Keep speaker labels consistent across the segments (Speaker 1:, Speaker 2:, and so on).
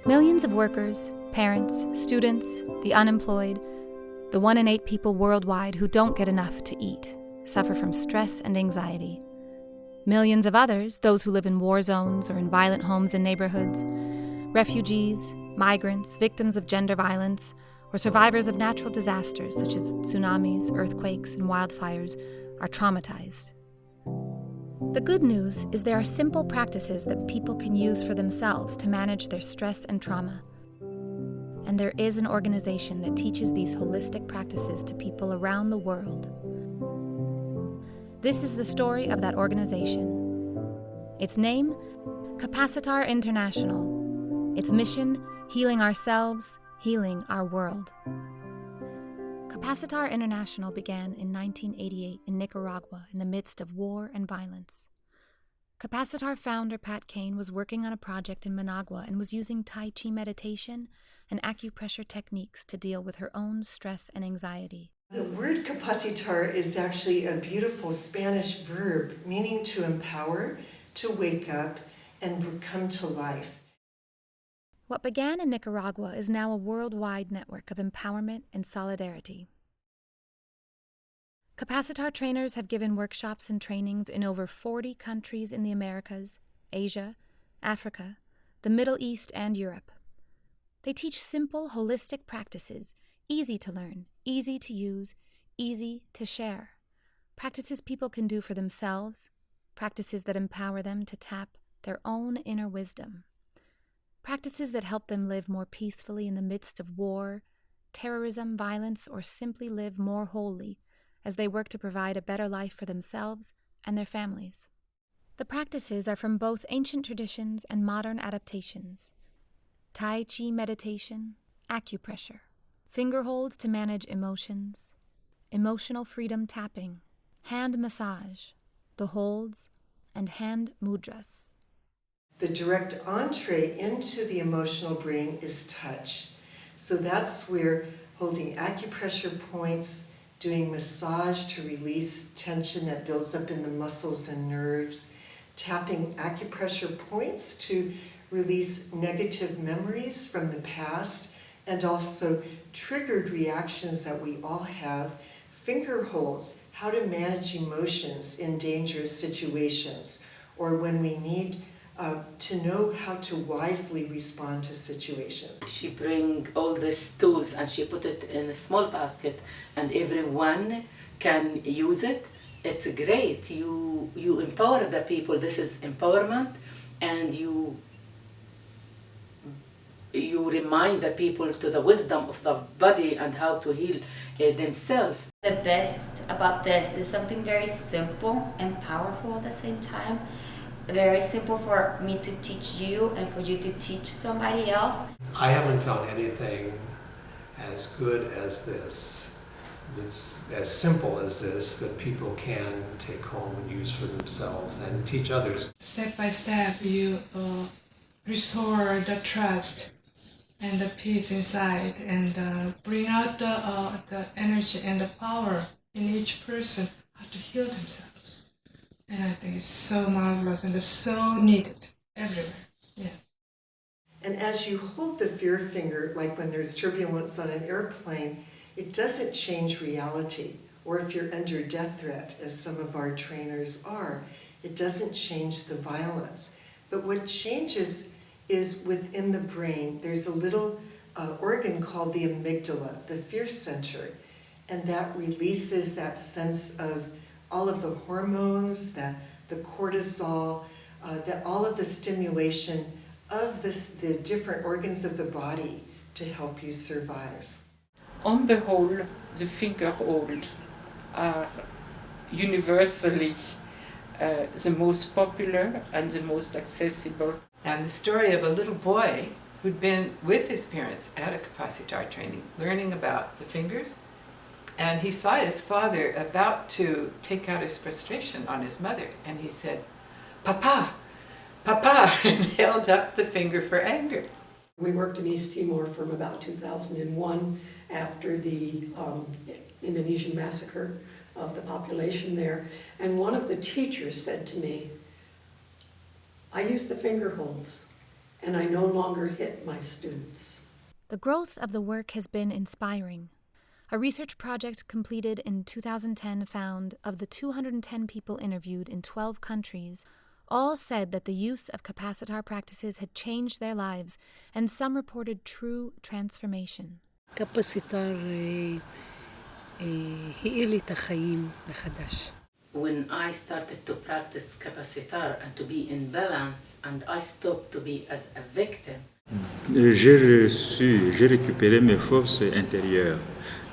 Speaker 1: Millions of workers, parents, students, the unemployed, the 1 in 8 people worldwide who don't get enough to eat, suffer from stress and anxiety. Millions of others, those who live in war zones or in violent homes and neighborhoods, refugees, migrants, victims of gender violence, or survivors of natural disasters such as tsunamis, earthquakes, and wildfires, are traumatized. The good news is there are simple practices that people can use for themselves to manage their stress and trauma. And there is an organization that teaches these holistic practices to people around the world. This is the story of that organization. Its name, Capacitar International. Its mission, healing ourselves, healing our world. Capacitar International began in 1988 in Nicaragua in the midst of war and violence. Capacitar founder Pat Kane was working on a project in Managua and was using Tai Chi meditation and acupressure techniques to deal with her own stress and anxiety.
Speaker 2: The word capacitar is actually a beautiful Spanish verb meaning to empower, to wake up, and come to life.
Speaker 1: What began in Nicaragua is now a worldwide network of empowerment and solidarity. Capacitar trainers have given workshops and trainings in over 40 countries in the Americas, Asia, Africa, the Middle East, and Europe. They teach simple, holistic practices, easy to learn, easy to use, easy to share. Practices people can do for themselves, practices that empower them to tap their own inner wisdom. Practices that help them live more peacefully in the midst of war, terrorism, violence, or simply live more wholly as they work to provide a better life for themselves and their families. The practices are from both ancient traditions and modern adaptations. Tai Chi meditation, acupressure, finger holds to manage emotions, emotional freedom tapping, hand massage, the holds, and hand mudras.
Speaker 2: The direct entree into the emotional brain is touch. So that's where holding acupressure points, doing massage to release tension that builds up in the muscles and nerves, tapping acupressure points to release negative memories from the past and also triggered reactions that we all have, finger holds, how to manage emotions in dangerous situations, or when we need to know how to wisely respond to situations.
Speaker 3: She bring all these tools and she put it in a small basket and everyone can use it. It's great. You empower the people. This is empowerment, and you remind the people to the wisdom of the body and how to heal themselves.
Speaker 4: The best about this is something very simple and powerful at the same time. Very simple for me to teach you and for you to teach somebody else.
Speaker 5: I haven't found anything as good as this, that's as simple as this, that people can take home and use for themselves and teach others.
Speaker 6: Step by step, you restore the trust and the peace inside, and bring out the energy and the power in each person how to heal themselves. And I think it's so marvelous and it's so needed everywhere. Yeah.
Speaker 2: And as you hold the fear finger, like when there's turbulence on an airplane, it doesn't change reality. Or if you're under death threat, as some of our trainers are, it doesn't change the violence. But what changes is within the brain. There's a little organ called the amygdala, the fear center, and that releases that sense of all of the hormones, the cortisol, all of the stimulation of the different organs of the body to help you survive.
Speaker 7: On the whole, the finger hold are universally the most popular and the most accessible.
Speaker 8: And the story of a little boy who'd been with his parents at a Capacitar training, learning about the fingers, and he saw his father about to take out his frustration on his mother, and he said, "Papa, Papa," and held up the finger for anger.
Speaker 9: We worked in East Timor from about 2001 after the Indonesian massacre of the population there, and one of the teachers said to me, "I use the finger holds, and I no longer hit my students.
Speaker 1: The growth of the work has been inspiring. A research project completed in 2010 found of the 210 people interviewed in 12 countries, all said that the use of Capacitar practices had changed their lives, and some reported true transformation.
Speaker 10: Capacitar האיר לי את החיים מחדש.
Speaker 3: When I started to practice Capacitar and to be in balance, and I stopped to be as a victim,
Speaker 11: j'ai récupéré mes forces intérieures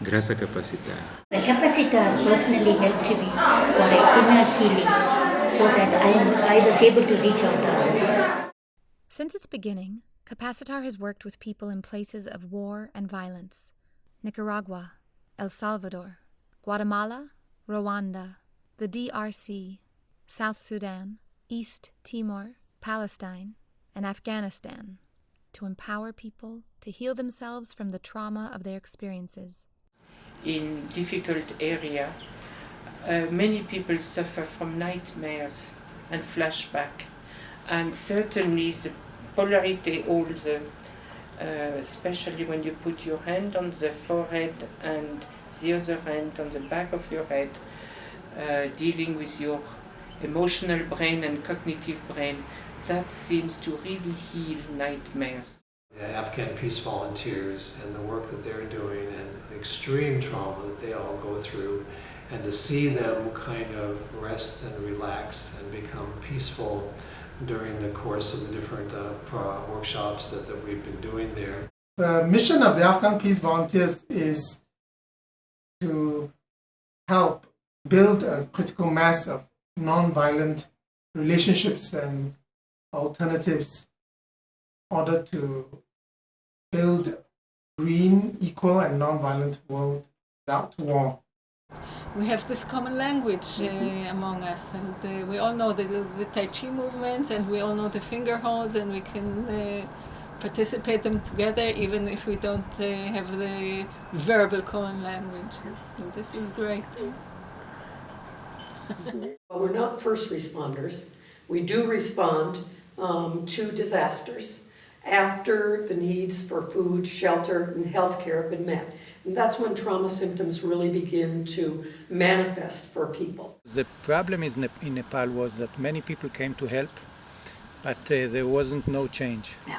Speaker 11: grâce à Capacitar.
Speaker 12: The Capacitar personally helped me for my inner healing so that I was able to reach out to others.
Speaker 1: Since its beginning, Capacitar has worked with people in places of war and violence: Nicaragua, El Salvador, Guatemala, Rwanda, the DRC, South Sudan, East Timor, Palestine, and Afghanistan, to empower people to heal themselves from the trauma of their experiences.
Speaker 7: In difficult area, many people suffer from nightmares and flashback, and certainly the polarity, all the, especially when you put your hand on the forehead and the other hand on the back of your head, dealing with your emotional brain and cognitive brain, that seems to really heal nightmares.
Speaker 5: The Afghan peace volunteers and the work that they're doing and the extreme trauma that they all go through, and to see them kind of rest and relax and become peaceful during the course of the different workshops that we've been doing there.
Speaker 13: The mission of the Afghan peace volunteers is to help build a critical mass of non-violent relationships and alternatives in order to build a green, equal, and non-violent world without war.
Speaker 14: We have this common language among us, and we all know the Tai Chi movements, and we all know the finger holds, and we can participate them together even if we don't have the verbal common language. And this is great.
Speaker 9: Well, we're not first responders. We do respond to disasters after the needs for food, shelter, and healthcare have been met. And that's when trauma symptoms really begin to manifest for people.
Speaker 15: The problem in Nepal was that many people came to help, but there wasn't no change.
Speaker 9: Yeah.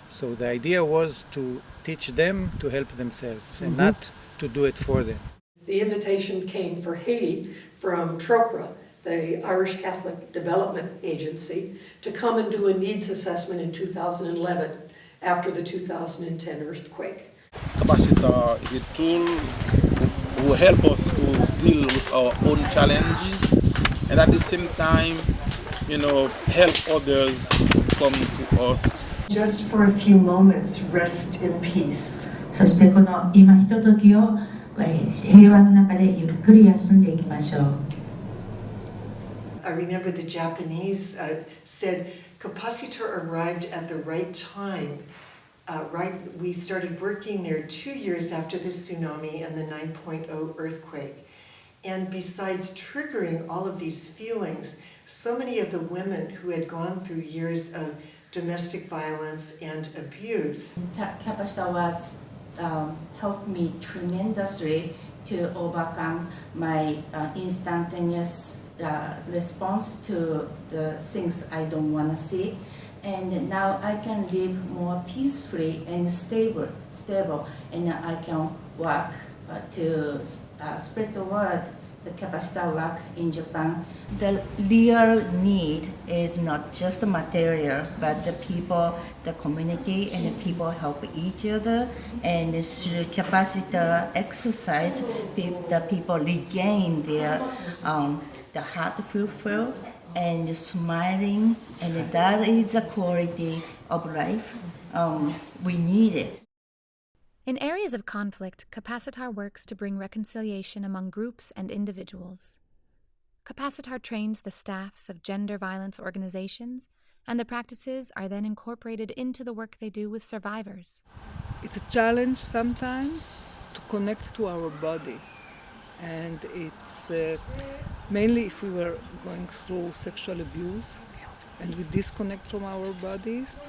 Speaker 15: So the idea was to teach them to help themselves and not to do it for them.
Speaker 9: The invitation came for Haiti from TROCRA, the Irish Catholic Development Agency, to come and do a needs assessment in 2011 after the 2010 earthquake.
Speaker 16: Capacitar is a tool who help us to deal with our own challenges and at the same time, help others come to us.
Speaker 2: Just for a few moments, rest in peace.
Speaker 12: そしてこの今ひとときを平和の中でゆっくり休んでいきましょう。
Speaker 2: I remember the Japanese said Capacitar arrived at the right time. We started working there 2 years after the tsunami and the 9.0 earthquake. And besides triggering all of these feelings, so many of the women who had gone through years of domestic violence and abuse.
Speaker 4: Capacitar was helped me tremendously to overcome my instantaneous response to the things I don't want to see. And now I can live more peacefully and stable, and I can work to spread the word, the Capacitar work in Japan. The real need is not just the material, but the people, the community, and the people help each other. And through Capacitar exercise, the people regain their the heart fulfilled and smiling, and that is the quality of life. We need it.
Speaker 1: In areas of conflict, Capacitar works to bring reconciliation among groups and individuals. Capacitar trains the staffs of gender violence organizations, and the practices are then incorporated into the work they do with survivors.
Speaker 17: It's a challenge sometimes to connect to our bodies, and it's mainly if we were going through sexual abuse and we disconnect from our bodies,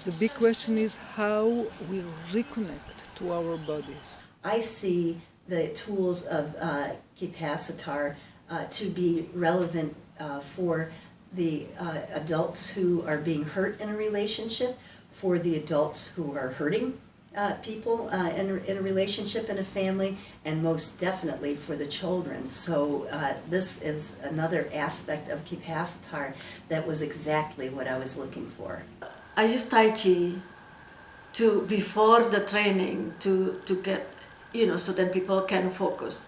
Speaker 17: The big question is how we reconnect to our bodies.
Speaker 18: I see the tools of Capacitar to be relevant for the adults who are being hurt in a relationship, for the adults who are hurting people in a relationship, in a family, and most definitely for the children. So this is another aspect of Capacitar that was exactly what I was looking for.
Speaker 19: I use Tai Chi before the training to get, so that people can focus.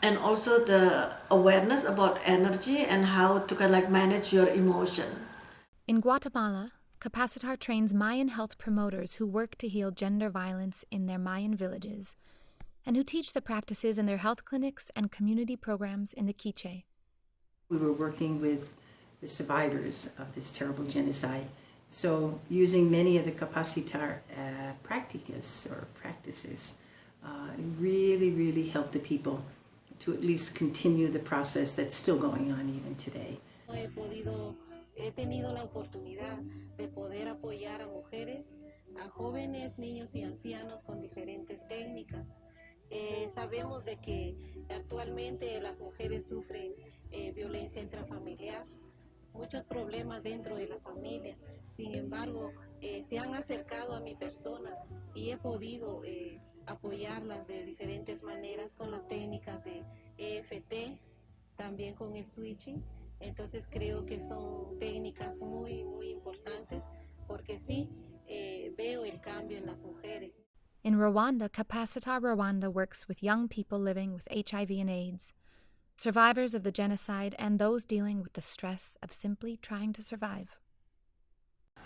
Speaker 19: And also the awareness about energy and how to kind of like manage your emotion.
Speaker 1: In Guatemala, Capacitar trains Mayan health promoters who work to heal gender violence in their Mayan villages and who teach the practices in their health clinics and community programs in the Quiche.
Speaker 20: We were working with the survivors of this terrible genocide. So using many of the Capacitar practices really, really helped the people to at least continue the process that's still going on even today.
Speaker 21: He tenido la oportunidad de poder apoyar a mujeres, a jóvenes, niños y ancianos con diferentes técnicas. Sabemos de que actualmente las mujeres sufren violencia intrafamiliar, muchos problemas dentro de la familia. Sin embargo, se han acercado a mi persona y he podido apoyarlas de diferentes maneras con las técnicas de EFT, también con el switching. Entonces creo que son técnicas muy, muy importantes porque sí veo el cambio en las mujeres.
Speaker 1: In Rwanda, Capacitar Rwanda works with young people living with HIV and AIDS, survivors of the genocide and those dealing with the stress of simply trying to survive.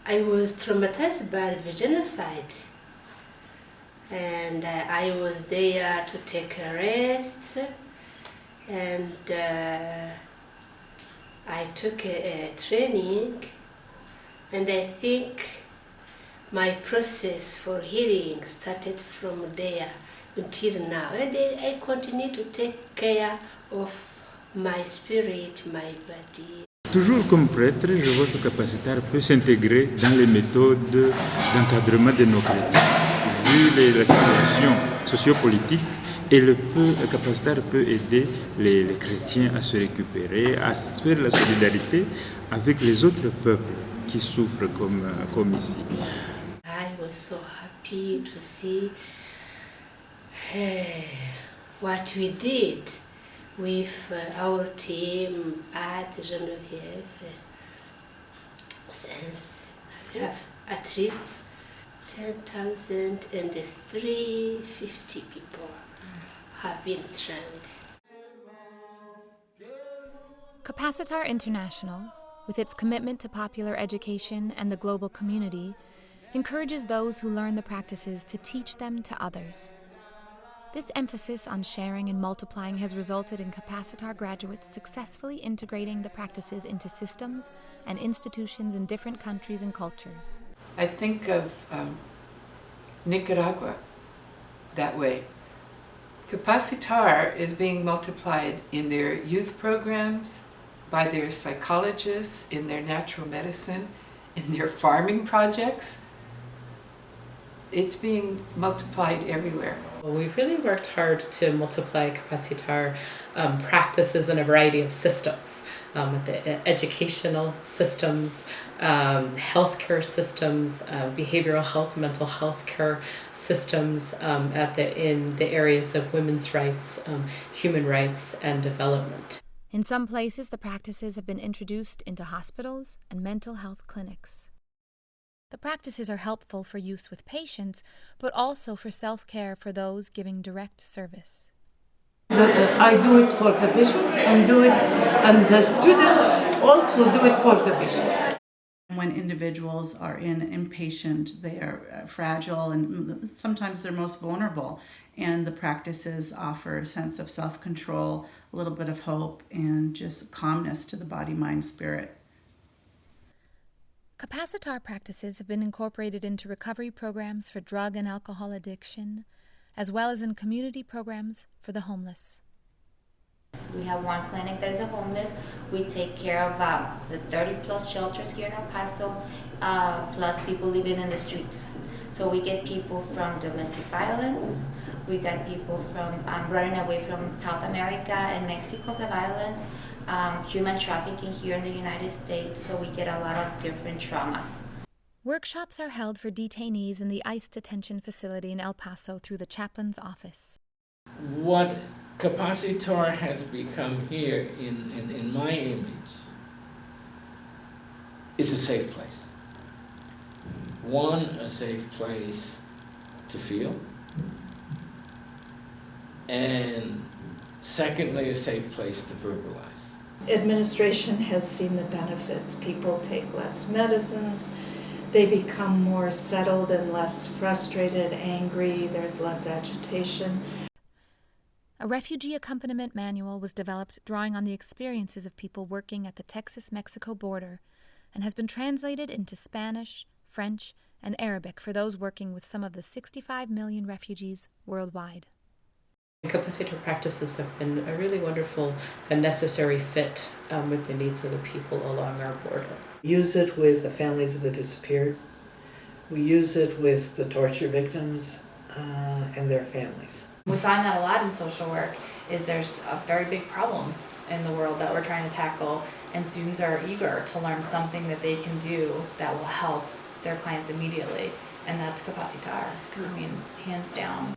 Speaker 22: I was traumatized by the genocide, and I was there to take a rest, and I took a training, and I think my process for healing started from there until now, and I continue to take care of my spirit, my body.
Speaker 11: Toujours comme prêtre, je vois que Capacitar peut s'intégrer dans les méthodes d'encadrement de nos chrétiens. Vu la situation sociopolitique, et Capacitar peut aider les chrétiens à se récupérer, à faire la solidarité avec les autres peuples qui souffrent comme ici.
Speaker 22: I was so happy to see what we did with our team at Geneviève, since we have at least 10,350 people have been trained.
Speaker 1: Capacitar International, with its commitment to popular education and the global community, encourages those who learn the practices to teach them to others. This emphasis on sharing and multiplying has resulted in Capacitar graduates successfully integrating the practices into systems and institutions in different countries and cultures.
Speaker 8: I think of Nicaragua that way. Capacitar is being multiplied in their youth programs, by their psychologists, in their natural medicine, in their farming projects. It's being multiplied everywhere.
Speaker 23: We've really worked hard to multiply Capacitar practices in a variety of systems, the educational systems, healthcare systems, behavioral health, mental health care systems in the areas of women's rights, human rights, and development.
Speaker 1: In some places, the practices have been introduced into hospitals and mental health clinics. The practices are helpful for use with patients, but also for self-care for those giving direct service.
Speaker 24: I do it for the patients and the students also do it for the patients.
Speaker 25: When individuals are inpatient, they are fragile and sometimes they're most vulnerable. And the practices offer a sense of self-control, a little bit of hope, and just calmness to the body, mind, spirit.
Speaker 1: Capacitar practices have been incorporated into recovery programs for drug and alcohol addiction, as well as in community programs for the homeless.
Speaker 3: We have one clinic that is a homeless. We take care of the 30+ shelters here in El Paso, plus people living in the streets. So we get people from domestic violence. We got people from running away from South America and Mexico, the violence, human trafficking here in the United States. So we get a lot of different traumas.
Speaker 1: Workshops are held for detainees in the ICE detention facility in El Paso through the chaplain's office.
Speaker 5: What Capacitar has become here in my image is a safe place. One, a safe place to feel. And secondly, a safe place to verbalize.
Speaker 6: Administration has seen the benefits. People take less medicines. They become more settled and less frustrated, angry. There's less agitation.
Speaker 1: A refugee accompaniment manual was developed drawing on the experiences of people working at the Texas-Mexico border and has been translated into Spanish, French, and Arabic for those working with some of the 65 million refugees worldwide.
Speaker 23: Capacitar practices have been a really wonderful and necessary fit with the needs of the people along our border.
Speaker 7: We use it with the families of the disappeared. We use it with the torture victims and their families.
Speaker 10: We find that a lot in social work is there's very big problems in the world that we're trying to tackle, and students are eager to learn something that they can do that will help their clients immediately, and that's Capacitar. I mean, hands down.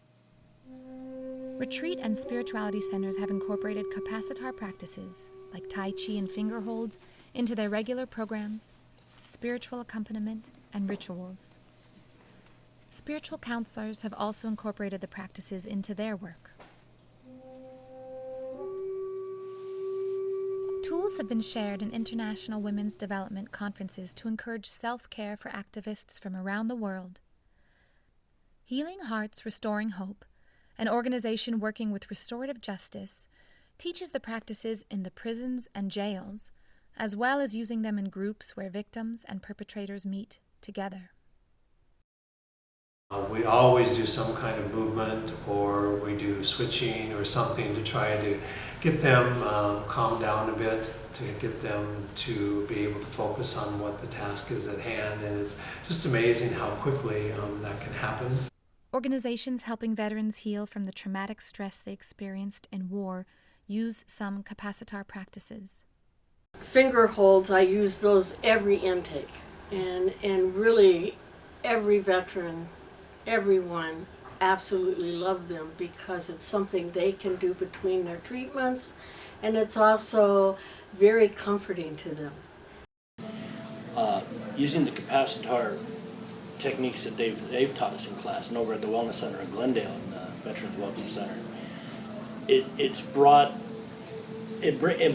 Speaker 1: Retreat and spirituality centers have incorporated Capacitar practices, like Tai Chi and finger holds, into their regular programs, spiritual accompaniment, and rituals. Spiritual counselors have also incorporated the practices into their work. Tools have been shared in international women's development conferences to encourage self-care for activists from around the world. Healing Hearts, Restoring Hope, an organization working with restorative justice, teaches the practices in the prisons and jails, as well as using them in groups where victims and perpetrators meet together.
Speaker 26: We always do some kind of movement, or we do switching or something to try to get them calm down a bit, to get them to be able to focus on what the task is at hand. And it's just amazing how quickly that can happen.
Speaker 1: Organizations helping veterans heal from the traumatic stress they experienced in war use some Capacitar practices.
Speaker 27: Finger holds, I use those every intake, and really every veteran, everyone absolutely love them because it's something they can do between their treatments, and it's also very comforting to them.
Speaker 28: Using the Capacitar techniques that they've taught us in class and over at the Wellness Center in Glendale, in the Veterans Welcome Center, it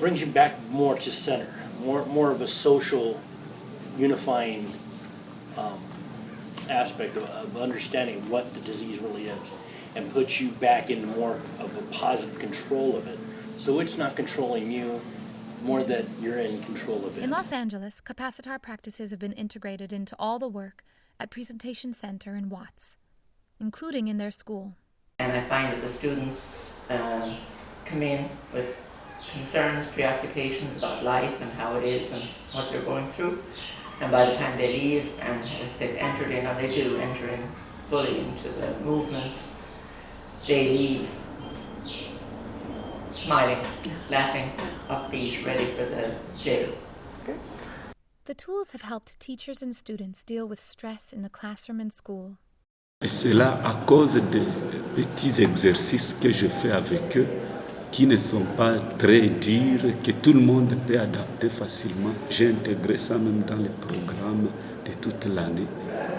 Speaker 28: brings you back more to center, more of a social unifying aspect of understanding what the disease really is, and puts you back into more of a positive control of it. So it's not controlling you, more that you're in control of it.
Speaker 1: In Los Angeles, Capacitar practices have been integrated into all the work at Presentation Center in Watts, including in their school.
Speaker 29: And I find that the students come in with concerns, preoccupations about life and how it is and what they're going through. And by the time they leave, and if they've entered in, or they do enter in fully into the movements, they leave smiling, laughing, upbeat, ready for the day.
Speaker 1: The tools have helped teachers and students deal with stress in the classroom and school.
Speaker 30: Et c'est là à cause des petits exercices que je fais avec eux, qui ne sont pas très durs, que tout le monde peut adapter facilement. J'ai intégré ça même dans les programmes de toute l'année,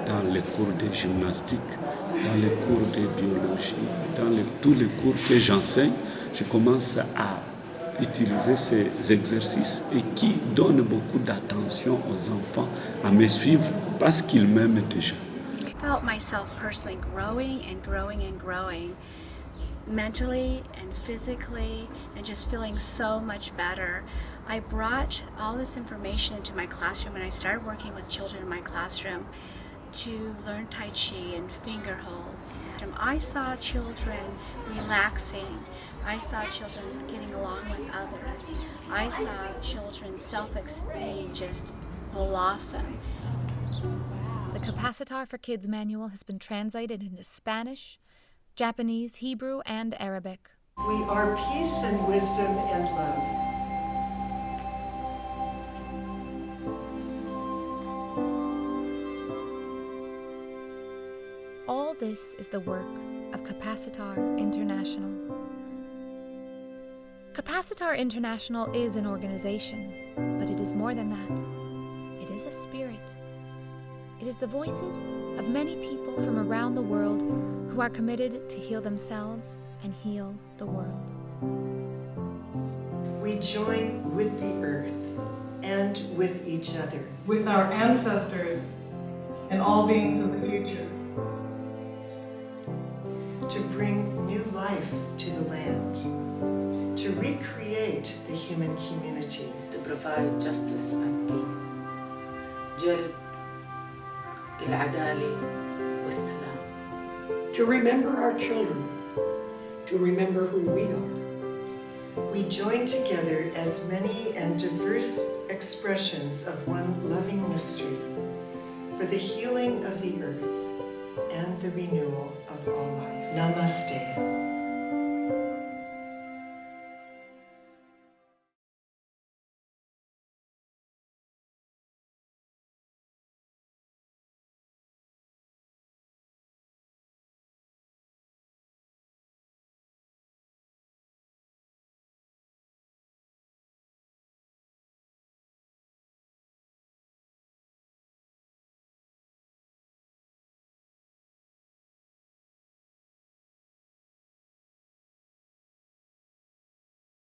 Speaker 30: dans les cours de gymnastique, dans les cours de biologie, dans tous les cours que j'enseigne. Je commence à utiliser ces exercices et qui donnent beaucoup d'attention aux enfants à me suivre parce qu'ils m'aiment déjà.
Speaker 31: I felt myself personally growing and growing and growing, mentally and physically, and just feeling so much better. I brought all this information into my classroom, and I started working with children in my classroom. to learn Tai Chi and finger holds. And I saw children relaxing. I saw children getting along with others. I saw children's self-esteem just blossom.
Speaker 1: The Capacitar for Kids manual has been translated into Spanish, Japanese, Hebrew, and Arabic.
Speaker 2: We are peace and wisdom and love.
Speaker 1: All this is the work of Capacitar International. Capacitar International is an organization, but it is more than that. It is a spirit. It is the voices of many people from around the world who are committed to heal themselves and heal the world.
Speaker 2: We join with the earth and with each other.
Speaker 4: With our ancestors and all beings of the future.
Speaker 2: To bring new life to the land. To recreate the human community.
Speaker 9: To provide justice and peace. جلب العدالة والسلام.
Speaker 12: To remember our children. To remember who we are.
Speaker 2: We join together as many and diverse expressions of one loving mystery for the healing of the earth and the renewal of all life. Namaste.